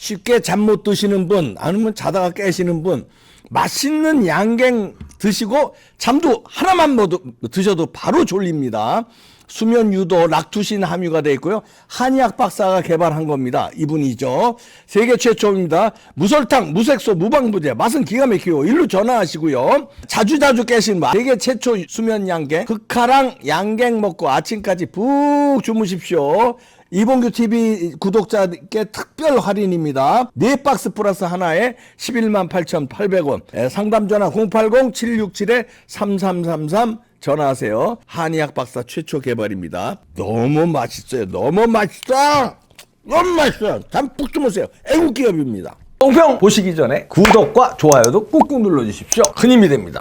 쉽게 잠 못 드시는 분, 아니면 자다가 깨시는 분, 맛있는 양갱 드시고 잠도 하나만 드셔도 바로 졸립니다. 수면 유도 락투신 함유가 되어 있고요. 한의학 박사가 개발한 겁니다. 이분이죠. 세계 최초입니다. 무설탕, 무색소, 무방부제, 맛은 기가 막히고 일로 전화하시고요. 자주 깨시는 분, 세계 최초 수면 양갱, 극하랑 양갱 먹고 아침까지 푹 주무십시오. 이봉규 TV 구독자께 특별 할인입니다. 4박스 플러스 하나에 118,800원. 상담 전화 080-767-3333 전화하세요. 한의학 박사 최초 개발입니다. 너무 맛있어요. 너무 맛있어. 너무 맛있어요. 잠 푹 주무세요. 애국 기업입니다. 똥평 보시기 전에 구독과 좋아요도 꾹꾹 눌러주십시오. 큰 힘이 됩니다.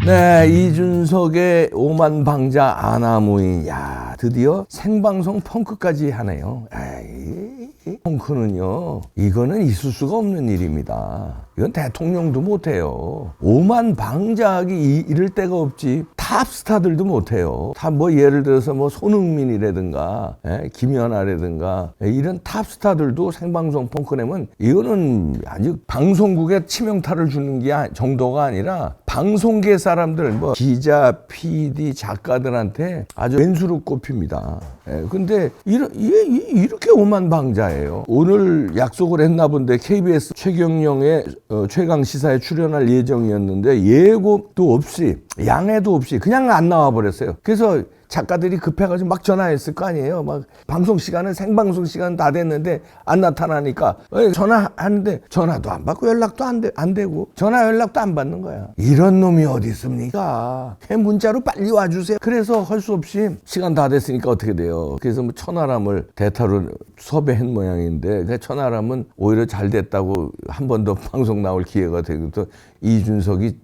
네, 이준석의 오만방자 아나무인. 야, 드디어 생방송 펑크까지 하네요. 에이, 펑크는요, 이거는 있을 수가 없는 일입니다. 이건 대통령도 못해요. 오만방자하기 이럴 데가 없지. 탑스타들도 못해요. 다 뭐 예를 들어서 뭐 손흥민이라든가 김연아라든가 이런 탑스타들도 생방송 펑크 내면 이거는 아주 방송국에 치명타를 주는 게 정도가 아니라 방송계 사람들 뭐 기자, PD, 작가들한테 아주 왼수로 꼽힙니다. 근데 이렇게 오만방자예요. 오늘 약속을 했나 본데 KBS 최경영의 최강시사에 출연할 예정이었는데 예고도 없이 양해도 없이 그냥 안 나와 버렸어요. 그래서 작가들이 급해가지고 막 전화했을 거 아니에요. 막 방송 시간은 생방송 시간 다 됐는데 안 나타나니까 전화하는데 전화도 안 받고 연락도 안 되고 전화 연락도 안 받는 거야. 이런 놈이 어디 있습니까? 그냥 문자로 빨리 와주세요. 그래서 할 수 없이 시간 다 됐으니까 어떻게 돼요? 그래서 뭐 천하람을 대타로 섭외한 모양인데 그 천하람은 오히려 잘 됐다고 한 번 더 방송 나올 기회가 되고 또 이준석이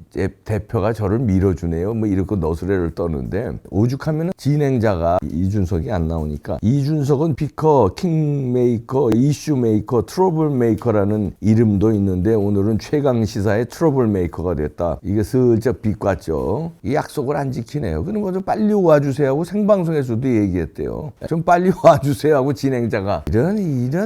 대표가 저를 밀어주네요. 뭐 이렇게 너스레를 떠는데 오죽하면 진행자가 이준석이 안 나오니까 이준석은 피커, 킹메이커, 이슈메이커, 트러블메이커라는 이름도 있는데 오늘은 최강시사의 트러블메이커가 됐다. 이게 슬쩍 비꼬았죠. 이 약속을 안 지키네요. 그런 거 좀 빨리 와주세요 하고 생방송에서도 얘기했대요. 좀 빨리 와주세요 하고 진행자가 이런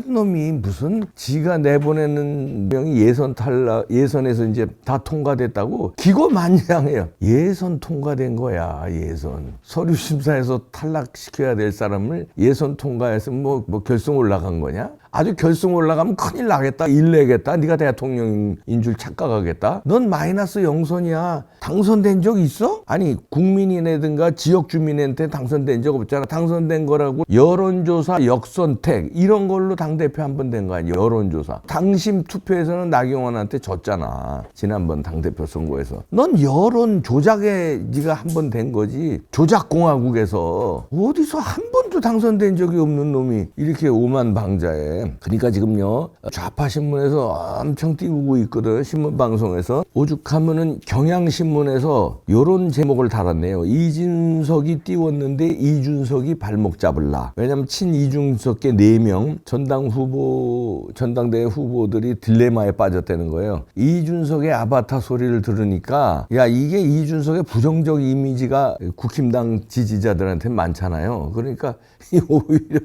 놈이 무슨 지가 내보내는 명이 예선에서 이제 다 통과됐다고 기고만장해요. 예선 통과된 거야. 예선 서류 심사에서 탈락시켜야 될 사람을 예선 통과해서 뭐 결승 올라간 거냐? 아주 결승 올라가면 큰일 나겠다. 일 내겠다. 네가 대통령인 줄 착각하겠다. 넌 마이너스 영선이야. 당선된 적 있어? 아니 국민이라든가 지역 주민한테 당선된 적 없잖아. 당선된 거라고 여론조사 역선택 이런 걸로 당대표 한 번 된 거 아니야. 여론조사. 당심 투표에서는 나경원한테 졌잖아. 지난번 당대표 선거에서. 넌 여론 조작에 네가 한 번 된 거지. 조작공화국에서 어디서 한 번도 당선된 적이 없는 놈이 이렇게 오만방자해. 그러니까 지금요 좌파 신문에서 엄청 띄우고 있거든. 신문 방송에서 오죽하면은 경향신문에서 요런 제목을 달았네요. 이준석이 띄웠는데 이준석이 발목 잡을라. 왜냐면 친이준석계 4명 전당대회 후보들이 딜레마에 빠졌다는 거예요. 이준석의 아바타 소리를 들으니까 야 이게 이준석의 부정적 이미지가 국힘당 지지자들한테 많잖아요. 그러니까 오히려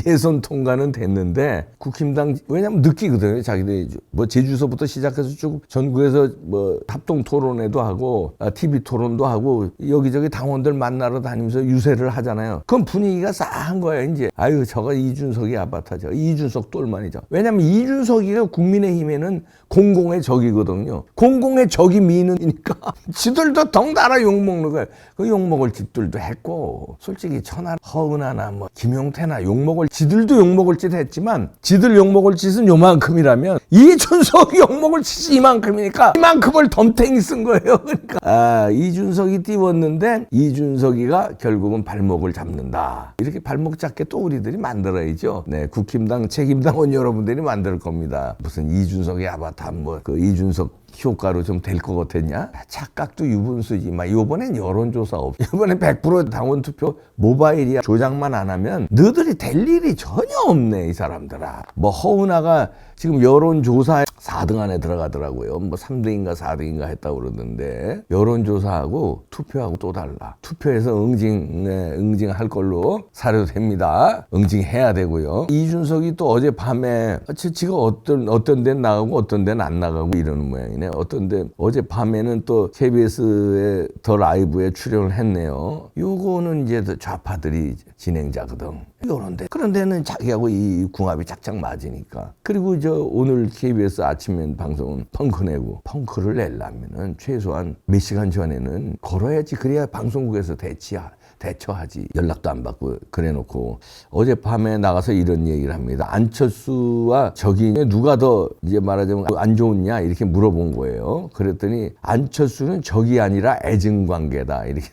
예선 통과는 됐는데 국힘당 왜냐면 느끼거든요. 자기들이 뭐 제주서부터 시작해서 쭉 전국에서 뭐 합동 토론회도 하고 TV 토론도 하고 여기저기 당원들 만나러 다니면서 유세를 하잖아요. 그럼 분위기가 싸한 거예요. 이제 아유 저거 이준석이 아바타죠. 이준석 똘만이죠. 왜냐면 이준석이가 국민의힘에는 공공의 적이거든요. 공공의 적이 미는이니까 지들도 덩달아 욕먹는 거예요. 그 욕먹을 짓들도 했고 솔직히 천하 허은하나 뭐 김용태나 욕먹을 지들도 욕먹을 짓 했지만 지들 욕먹을 짓은 요만큼이라면 이준석이 욕먹을 짓이 이만큼이니까 이만큼을 덤탱이 쓴 거예요. 그러니까 이준석이 띄웠는데 이준석이가 결국은 발목을 잡는다. 이렇게 발목 잡게 또 우리들이 만들어야죠. 네, 국힘당 책임당원 여러분들이 만들 겁니다. 무슨 이준석이 아바타 뭐 그 이준석 효과로 좀 될 것 같았냐? 착각도 유분수지. 요번엔 여론조사 없어. 이번엔 100% 당원 투표 모바일이야. 조작만 안 하면 너희들이 될 일이 전혀 없네, 이 사람들아. 뭐 허은하가 지금 여론조사에 4등 안에 들어가더라고요. 뭐 3등인가 4등인가 했다고 그러던데 여론조사하고 투표하고 또 달라. 투표해서 응징할 걸로 사려도 됩니다. 응징해야 되고요. 이준석이 또 어젯밤에 지가 어떤 데는 나가고 어떤 데는 안 나가고 이러는 모양이네. 어떤 데 어젯밤에는 또 KBS의 더 라이브에 출연을 했네요. 요거는 이제 좌파들이 진행자거든. 요런데 그런 데는 자기하고 이 궁합이 짝짝 맞으니까. 그리고 오늘 KBS 아침 방송은 펑크 내고, 펑크를 내려면은 최소한 몇 시간 전에는 걸어야지. 그래야 방송국에서 대처하지. 연락도 안 받고 그래놓고 어젯밤에 나가서 이런 얘기를 합니다. 안철수와 적이 누가 더 이제 말하자면 안 좋냐 이렇게 물어본 거예요. 그랬더니 안철수는 적이 아니라 애증관계다 이렇게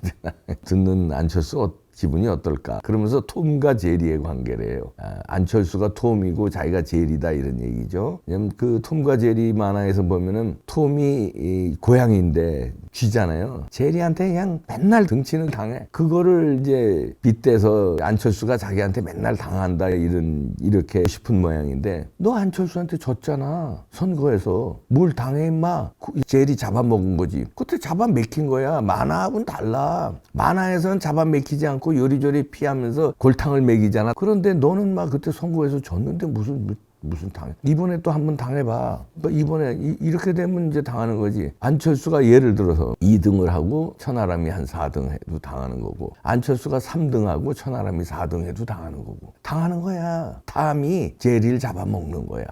듣는 안철수 기분이 어떨까? 그러면서 톰과 제리의 관계래요. 안철수가 톰이고 자기가 제리다 이런 얘기죠. 왜냐면 그 톰과 제리 만화에서 보면은 톰이 고양이인데 쥐잖아요. 제리한테 그냥 맨날 등치는 당해. 그거를 이제 빗대서 안철수가 자기한테 맨날 당한다 이렇게 싶은 모양인데, 너 안철수한테 졌잖아. 선거에서. 뭘 당해 임마. 제리 잡아먹은 거지. 그때 잡아먹힌 거야. 만화하고는 달라. 만화에서는 잡아먹히지 않고 요리조리 피하면서 골탕을 먹이잖아. 그런데 너는 막 그때 선거에서 졌는데 무슨 당해. 이번에 또 한번 당해봐. 이번에 이렇게 되면 이제 당하는 거지. 안철수가 예를 들어서 2등을 하고 천하람이 한 4등 해도 당하는 거고, 안철수가 3등하고 천하람이 4등 해도 당하는 거고. 당하는 거야. 탐이 제리를 잡아먹는 거야.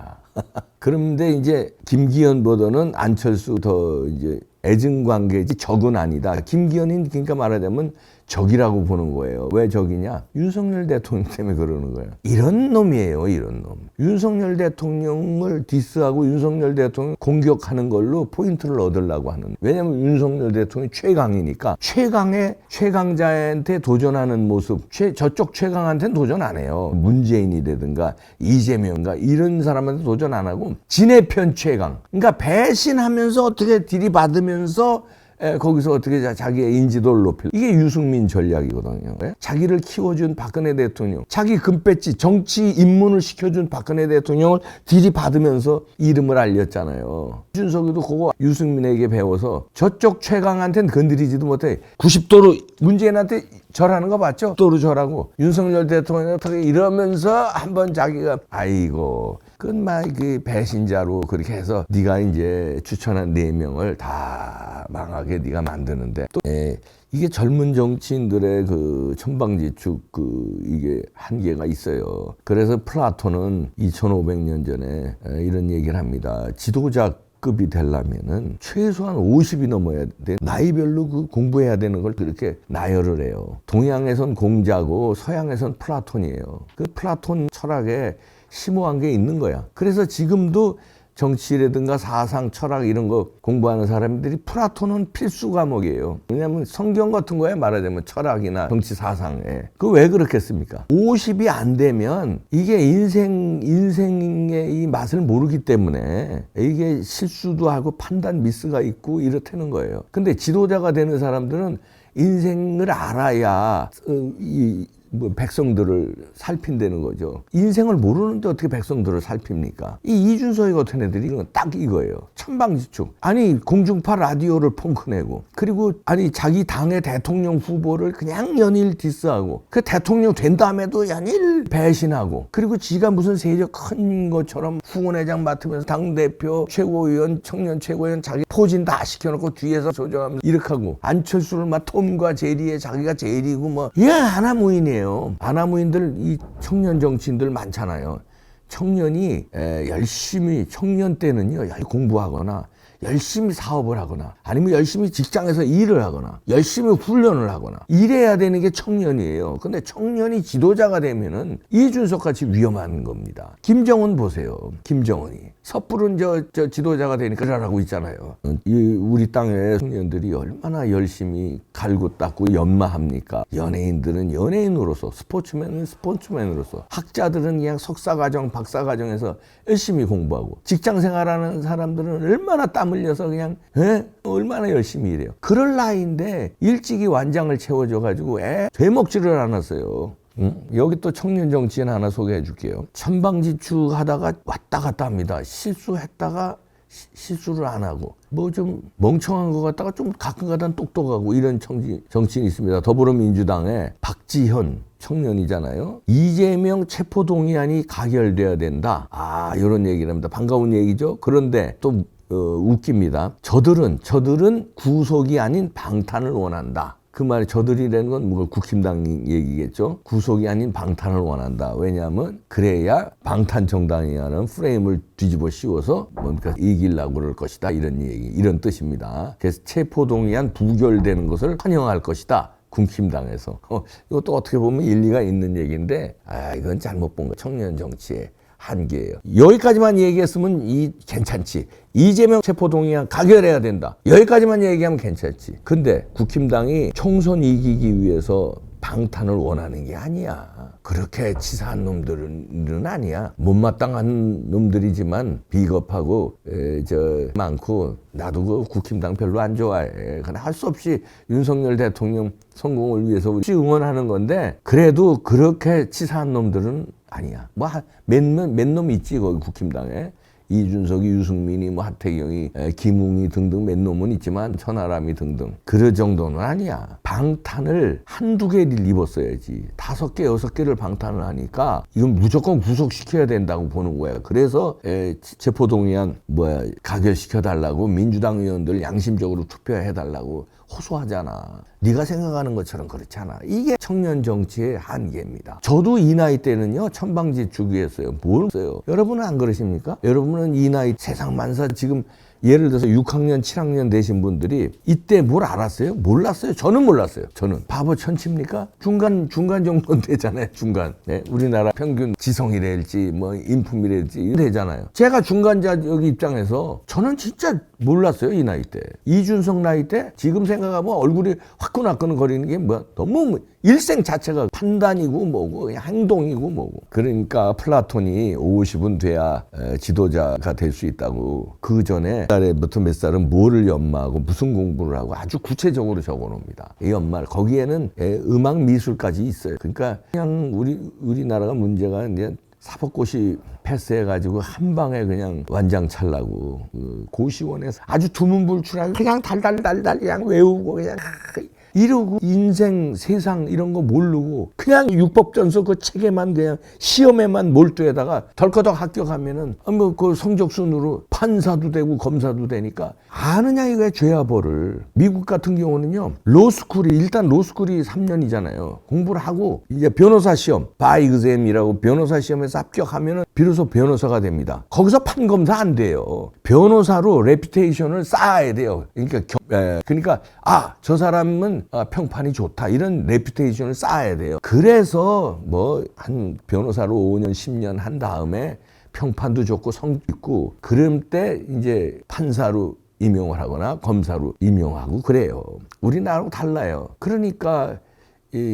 그런데 이제 김기현보다는 안철수 더 이제 애증관계지 적은 아니다. 김기현이 그러니까 말하자면 적이라고 보는 거예요. 왜 적이냐? 윤석열 대통령 때문에 그러는 거예요. 이런 놈이에요, 이런 놈. 윤석열 대통령을 디스하고 윤석열 대통령 공격하는 걸로 포인트를 얻으려고 하는. 왜냐면 윤석열 대통령이 최강이니까 최강자한테 도전하는 모습, 저쪽 최강한테는 도전 안 해요. 문재인이라든가 이재명인가 이런 사람한테 도전 안 하고 지네 편 최강. 그러니까 배신하면서 어떻게 들이받으면서 거기서 어떻게 자기의 인지도를 높일. 이게 유승민 전략이거든요. 자기를 키워준 박근혜 대통령, 자기 금배지 정치 입문을 시켜준 박근혜 대통령을 들이받으면서 이름을 알렸잖아요. 이준석이도 그거 유승민에게 배워서 저쪽 최강한테는 건드리지도 못해. 90도로 문재인한테 절하는 거 봤죠? 도로 절하고 윤석열 대통령한테 이러면서 한번 자기가 아이고 그건 막 그 배신자로 그렇게 해서 네가 이제 추천한 4명을 다 망하게 네가 만드는데 또 이게 젊은 정치인들의 그 천방지축 이게 한계가 있어요. 그래서 플라톤은 2500년 전에 이런 얘기를 합니다. 지도자급이 되려면은 최소한 50이 넘어야 돼. 나이별로 그 공부해야 되는 걸 그렇게 나열을 해요. 동양에선 공자고 서양에선 플라톤이에요. 그 플라톤 철학에 심오한 게 있는 거야. 그래서 지금도 정치라든가 사상, 철학 이런 거 공부하는 사람들이 플라톤은 필수 과목이에요. 왜냐하면 성경 같은 거에 말하자면 철학이나 정치 사상에. 그 왜 그렇겠습니까? 50이 안 되면 이게 인생의 이 맛을 모르기 때문에 이게 실수도 하고 판단 미스가 있고 이렇다는 거예요. 근데 지도자가 되는 사람들은 인생을 알아야 백성들을 살핀다는 거죠. 인생을 모르는데 어떻게 백성들을 살핍니까? 이 이준석이 같은 애들이 이건 딱 이거예요. 천방지축. 아니 공중파 라디오를 펑크내고, 그리고 아니 자기 당의 대통령 후보를 그냥 연일 디스하고, 그 대통령 된 다음에도 연일 배신하고, 그리고 지가 무슨 세력 큰 것처럼 후원회장 맡으면서 당대표, 최고위원, 청년 최고위원 자기 포진 다 시켜놓고 뒤에서 조정하면서 이렇게 하고, 안철수를 막 톰과 제리에 자기가 제리고 뭐 얘 하나무인이에요. 아나무인들, 이 청년 정치인들 많잖아요. 청년이 열심히 청년 때는요 공부하거나 열심히 사업을 하거나 아니면 열심히 직장에서 일을 하거나 열심히 훈련을 하거나 이래야 되는 게 청년이에요. 근데 청년이 지도자가 되면은 이준석 같이 위험한 겁니다. 김정은 보세요. 김정은이 섣부른 저 지도자가 되니까 그러라고 있잖아요. 우리 땅의 청년들이 얼마나 열심히 갈고 닦고 연마합니까? 연예인들은 연예인으로서, 스포츠맨은 스포츠맨으로서, 학자들은 그냥 석사과정, 박사과정에서 열심히 공부하고, 직장생활하는 사람들은 얼마나 땀 흘려서 그냥 얼마나 열심히 일해요. 그럴 나이인데 일찍이 완장을 채워줘가지고 되먹지를 않았어요. 여기 또 청년 정치인 하나 소개해 줄게요. 천방지축 하다가 왔다 갔다 합니다. 실수했다가 실수를 안 하고 뭐 좀 멍청한 것 같다가 좀 가끔가다 똑똑하고 이런 정치인이 있습니다. 더불어민주당의 박지현 청년이잖아요. 이재명 체포동의안이 가결돼야 된다. 이런 얘기를 합니다. 반가운 얘기죠. 그런데 또 웃깁니다. 저들은 구속이 아닌 방탄을 원한다. 그 말이 저들이라는 건 뭐 국힘당 얘기겠죠. 구속이 아닌 방탄을 원한다. 왜냐하면 그래야 방탄정당이라는 프레임을 뒤집어 씌워서 뭡니까 이기려고 그럴 것이다. 이런 얘기, 이런 뜻입니다. 그래서 체포동의안 부결되는 것을 환영할 것이다. 국힘당에서. 이것도 어떻게 보면 일리가 있는 얘기인데 이건 잘못 본 거. 청년 정치의 한계예요. 여기까지만 얘기했으면 괜찮지. 이재명 체포동의안 가결해야 된다. 여기까지만 얘기하면 괜찮지. 근데 국힘당이 총선 이기기 위해서 방탄을 원하는 게 아니야. 그렇게 치사한 놈들은 아니야. 못마땅한 놈들이지만 비겁하고 많고 나도 그 국힘당 별로 안 좋아해. 그러나 할 수 없이 윤석열 대통령 성공을 위해서 우리 응원하는 건데 그래도 그렇게 치사한 놈들은 아니야. 뭐 몇 놈 있지 거기 국힘당에. 이준석이, 유승민이, 뭐 하태경이, 김웅이 등등 몇 놈은 있지만 천하람이 등등 그 정도는 아니야. 방탄을 한두 개를 입었어야지. 5개, 6개를 방탄을 하니까 이건 무조건 구속시켜야 된다고 보는 거야. 그래서 체포동의안 가결시켜달라고 민주당 의원들 양심적으로 투표해달라고 호소하잖아. 네가 생각하는 것처럼 그렇지 않아. 이게 청년 정치의 한계입니다. 저도 이 나이 때는요 천방지축이었어요. 뭘 써요? 여러분은 안 그러십니까? 여러분은 이 나이 세상 만사 지금 예를 들어서 6학년, 7학년 되신 분들이 이때 뭘 알았어요? 몰랐어요. 저는 몰랐어요. 저는 바보 천치입니까? 중간 정도는 되잖아요. 중간. 네? 우리나라 평균 지성이랄지 뭐 인품이랄지 되잖아요. 제가 중간자 여기 입장에서 저는 진짜 몰랐어요. 이 나이 때. 이준석 나이 때 지금 생각하면 얼굴이 화끈화끈거리는 게 뭐야? 너무 일생 자체가 판단이고 뭐고 행동이고 뭐고. 그러니까 플라톤이 50은 돼야 지도자가 될 수 있다고 그 전에 달에부터 몇 살은 뭐를 연마하고 무슨 공부를 하고 아주 구체적으로 적어놓습니다. 이 연말 거기에는 음악 미술까지 있어요. 그러니까 그냥 우리나라가 문제가 이제 사법고시 패스해가지고 한 방에 그냥 완장 찰라고 고시원에서 아주 두문불출하게 그냥 달달 그냥 외우고 그냥 이러고 인생 세상 이런 거 모르고 그냥 육법전서 그 책에만 그냥 시험에만 몰두해다가 덜커덕 합격하면은 뭐 그 성적순으로 판사도 되고 검사도 되니까 아느냐 이거야 죄야 벌을. 미국 같은 경우는요 일단 로스쿨이 3년이잖아요. 공부를 하고 이제 변호사 시험 바이그잼이라고 변호사 시험에서 합격하면은 비로소 변호사가 됩니다. 거기서 판검사 안 돼요. 변호사로 레퓨테이션을 쌓아야 돼요. 그러니까 저 사람은 평판이 좋다 이런 레퓨테이션을 쌓아야 돼요. 그래서 뭐 한 변호사로 5년 10년 한 다음에 평판도 좋고 성도 있고 그럴 때 이제 판사로 임용을 하거나 검사로 임용하고 그래요. 우리나라하고 달라요. 그러니까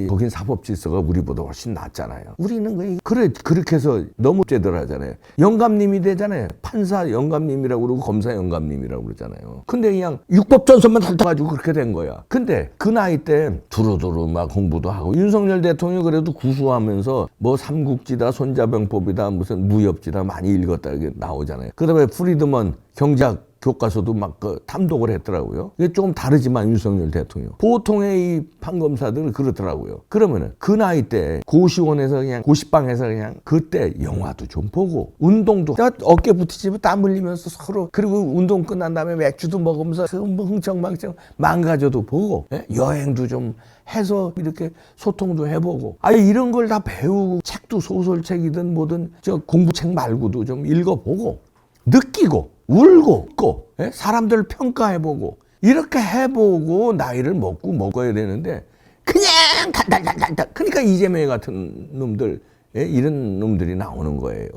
거긴 사법질서가 우리보다 훨씬 낫잖아요. 우리는 그렇게 해서 너무 제대로 하잖아요. 영감님이 되잖아요. 판사 영감님이라고 그러고 검사 영감님이라고 그러잖아요. 근데 그냥 육법전선만 훑어가지고 그렇게 된 거야. 근데 그 나이 때 두루두루 막 공부도 하고 윤석열 대통령이 그래도 구수하면서 뭐 삼국지다 손자병법이다 무슨 무협지다 많이 읽었다 이게 나오잖아요. 그 다음에 프리드먼 경제학 교과서도 막 탐독을 했더라고요. 이게 조금 다르지만 윤석열 대통령. 보통의 이 판검사들은 그렇더라고요. 그러면은 그 나이 때 고시원에서 그냥 고시방에서 그냥 그때 영화도 좀 보고 운동도 어깨 붙이지면 땀 흘리면서 서로 그리고 운동 끝난 다음에 맥주도 먹으면서 뭐 흥청망청 망가져도 보고 여행도 좀 해서 이렇게 소통도 해보고 이런 걸 다 배우고 책도 소설책이든 뭐든 공부책 말고도 좀 읽어보고 느끼고 울고 사람들 평가해보고 이렇게 해보고 나이를 먹어야 되는데 그냥 달달달달 그러니까 이재명 같은 놈들 이런 놈들이 나오는 거예요.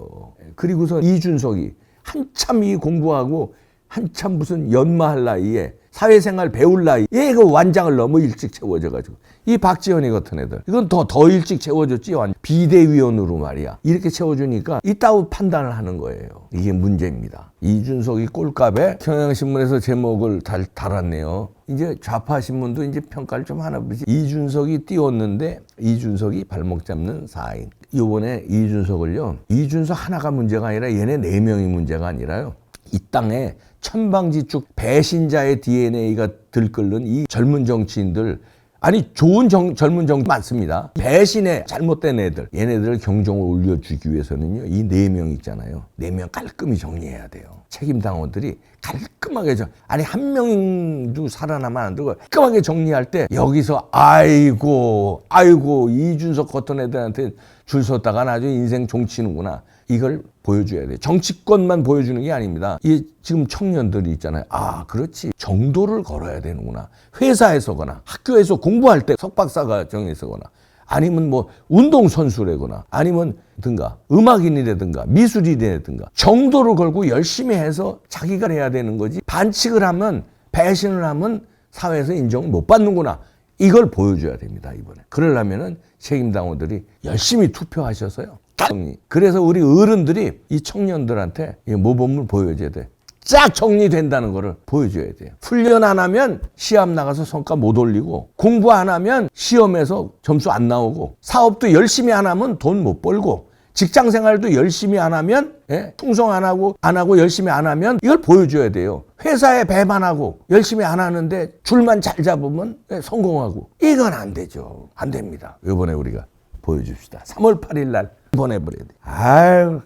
그리고서 이준석이 한참 이 공부하고 한참 무슨 연마할 나이에 사회생활 배울 나이에 그 완장을 너무 일찍 채워져가지고 이 박지현이 같은 애들 이건 더 일찍 채워줬지 비대위원으로 말이야. 이렇게 채워주니까 이따위 판단을 하는 거예요. 이게 문제입니다. 이준석이 꼴값에 경향신문에서 제목을 달았네요. 이제 좌파 신문도 이제 평가를 좀 하나 보지. 이준석이 띄웠는데 이준석이 발목 잡는 4인. 이번에 이준석을요. 이준석 하나가 문제가 아니라 얘네 4명이 문제가 아니라요. 이 땅에 천방지축 배신자의 DNA가 들끓는 이 젊은 정치인들, 아니 좋은 젊은 정치 많습니다. 배신의 잘못된 애들, 얘네들을 경종을 울려주기 위해서는요, 이 4명 있잖아요. 4명 깔끔히 정리해야 돼요. 책임당원들이 깔끔하게 아니 한 명도 살아나면 안 되고 깔끔하게 정리할 때 여기서 아이고 이준석 같은 애들한테 줄 섰다가 나중에 인생 종치는구나, 이걸 보여줘야 돼요. 정치권만 보여주는 게 아닙니다. 이 지금 청년들이 있잖아요. 아, 그렇지. 정도를 걸어야 되는구나. 회사에서거나 학교에서 공부할 때 석박사과정에서거나 아니면 뭐 운동선수라거나 아니면 든가 음악인이라든가 미술인이라든가 정도를 걸고 열심히 해서 자기가 해야 되는 거지. 반칙을 하면, 배신을 하면 사회에서 인정을 못 받는구나. 이걸 보여줘야 됩니다, 이번에. 그러려면은 책임당원들이 열심히 투표하셔서요. 그래서 우리 어른들이 이 청년들한테 이 모범을 보여줘야 돼. 쫙 정리된다는 거를 보여줘야 돼요. 훈련 안 하면 시합 나가서 성과 못 올리고, 공부 안 하면 시험에서 점수 안 나오고, 사업도 열심히 안 하면 돈 못 벌고, 직장 생활도 열심히 안 하면, 충성 안 하고 열심히 안 하면 이걸 보여줘야 돼요. 회사에 배반하고 열심히 안 하는데 줄만 잘 잡으면 성공하고, 이건 안 되죠. 안 됩니다. 이번에 우리가 보여줍시다. 3월 8일 날 보내버려야 돼. 아유.